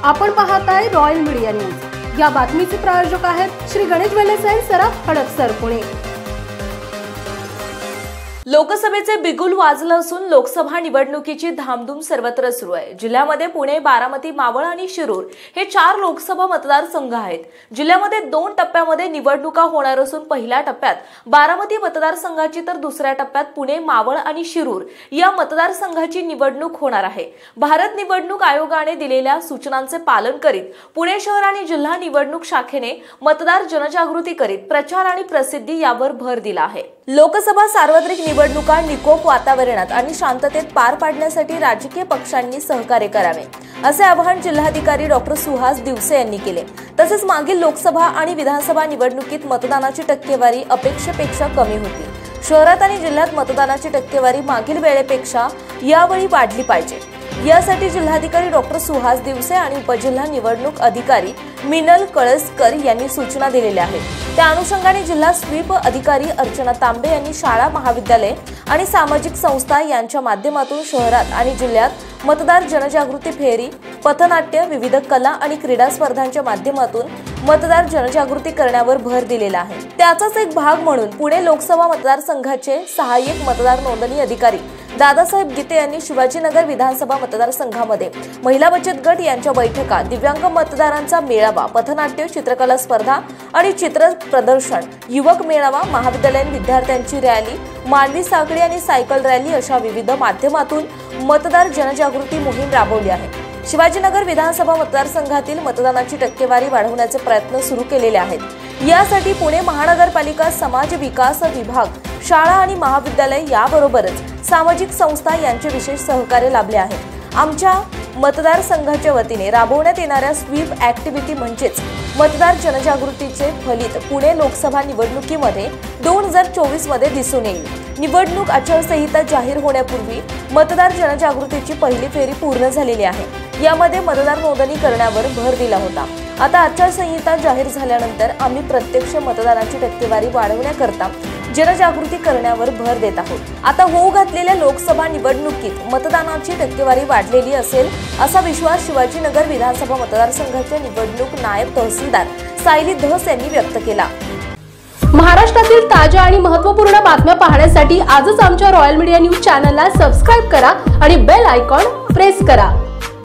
आपण पाहताय royal media news. या बातमीचे प्रायोजक आहेत श्री गणेश वेलनेस अँड सराफ हडपसर पुणे। लोकसभेचे बिगुल वाजलं असून लोकसभा निवडणुकीची धामधूम सर्वत्र सुरू आहे। जिल्ह्यामध्ये पुणे, बारामती, मावळ आणि शिरूर हे 4 लोकसभा मतदारसंघ आहेत। जिल्ह्यामध्ये 2 टप्प्यामध्ये निवडणुका होणार असून पहिल्या टप्प्यात बारामती मतदारसंघाची तर दुसऱ्या टप्प्यात पुणे, मावळ आणि शिरूर या मतदारसंघाची निवडणूक होणार आहे। भारत निवडणूक आयोगाने दिलेल्या सूचनांचे पालन करीत पुणे शहर आणि जिल्हा निवडणूक शाखेने मतदार जनजागृती करीत प्रचार आणि प्रसिद्धी यावर भर दिला आहे। लोकसभा सार्वत्रिक निवडणुका निकोप वातावरणात आणि शांततेत पार पाडण्यासाठी राजकीय पक्षांनी सहकार्य करावे असे आवाहन जिल्हाधिकारी डॉ. सुहास दिवसे यांनी केले। तसेच मागील लोकसभा आणि विधानसभा निवडणुकीत मतदानाची टक्केवारी अपेक्षेपेक्षा कमी होती। शहरात आणि जिल्ह्यात मतदानाची टक्केवारी मागील वेळेपेक्षा यावेळी वाढली पाहिजे। यासाठी जिल्हाधिकारी डॉ. सुहास दिवसे आणि उपजिल्हा निवडणूक अधिकारी मिनल कळसकर यांनी सूचना दिलेल्या आहेत। त्या अनुषंगाने जिल्हा स्वीप अधिकारी अर्चना तांबे यांनी शाळा, महाविद्यालय आणि सामाजिक संस्था यांच्या माध्यमातून शहरात आणि जिल्ह्यात मतदार जनजागृती फेरी, पथनाट्य, विविध कला आणि क्रीडा स्पर्धांच्या माध्यमातून मतदार जनजागृती करण्यावर भर दिलेला आहे। त्याचाच एक भाग म्हणून पुणे लोकसभा मतदारसंघाचे सहाय्यक मतदार नोंदणी अधिकारी दादासाहेब गीते यांनी शिवाजीनगर विधानसभा मतदारसंघामध्ये महिला बचत गट यांच्या बैठका, दिव्यांग मतदारांचा मेळावा, पथनाट्य, चित्रकला स्पर्धा आणि चित्र प्रदर्शन, युवक मेळावा, महाविद्यालयीन विद्यार्थ्यांची रॅली, मानवी साखळी आणि सायकल रॅली अशा विविध माध्यमातून मतदार जनजागृती मोहीम राबवली आहे। शिवाजीनगर विधानसभा मतदारसंघातील मतदानाची टक्केवारी वाढवण्याचे प्रयत्न सुरू केलेले आहेत। यासाठी पुणे महानगरपालिका समाज विकास विभाग, शाळा आणि महाविद्यालय याबरोबरच सामाजिक संस्था यांचे विशेष सहकार्य लाभले आहे। आमच्या मतदारसंघाच्या वतीने राबवण्यात येणाऱ्या स्वीप ऍक्टिव्हिटी म्हणजेच मतदार जनजागृतीचे फलित पुणे लोकसभा निवडणुकीमध्ये 2024 मध्ये दिसून येईल। निवडणूक आचारसंहिता जाहीर होण्यापूर्वी मतदार जनजागृतीची पहिली फेरी पूर्ण झालेली आहे। यामध्ये मतदार नोंदणी करण्यावर भर दिला होता। आता आचारसंहिता जाहीर झाल्यानंतर आम्ही प्रत्यक्ष मतदानाची टक्केवारी वाढवण्याकरता जनजागृती करण्यावर भर देत आहोत। आता होऊ घातलेल्या लोकसभा निवडणुकीत मतदानाची टक्केवारी वाढलेली असेल असा विश्वास शिवाजीनगर विधानसभा मतदारसंघाचे निवडणूक नायब तहसीलदार सायली धस यांनी व्यक्त केला। महाराष्ट्रातील ताज्या आणि महत्त्वपूर्ण बातम्या पाहण्यासाठी आजच आमच्या रॉयल मीडिया न्यूज चॅनलला सबस्क्राइब करा आणि बेल आयकॉन प्रेस करा।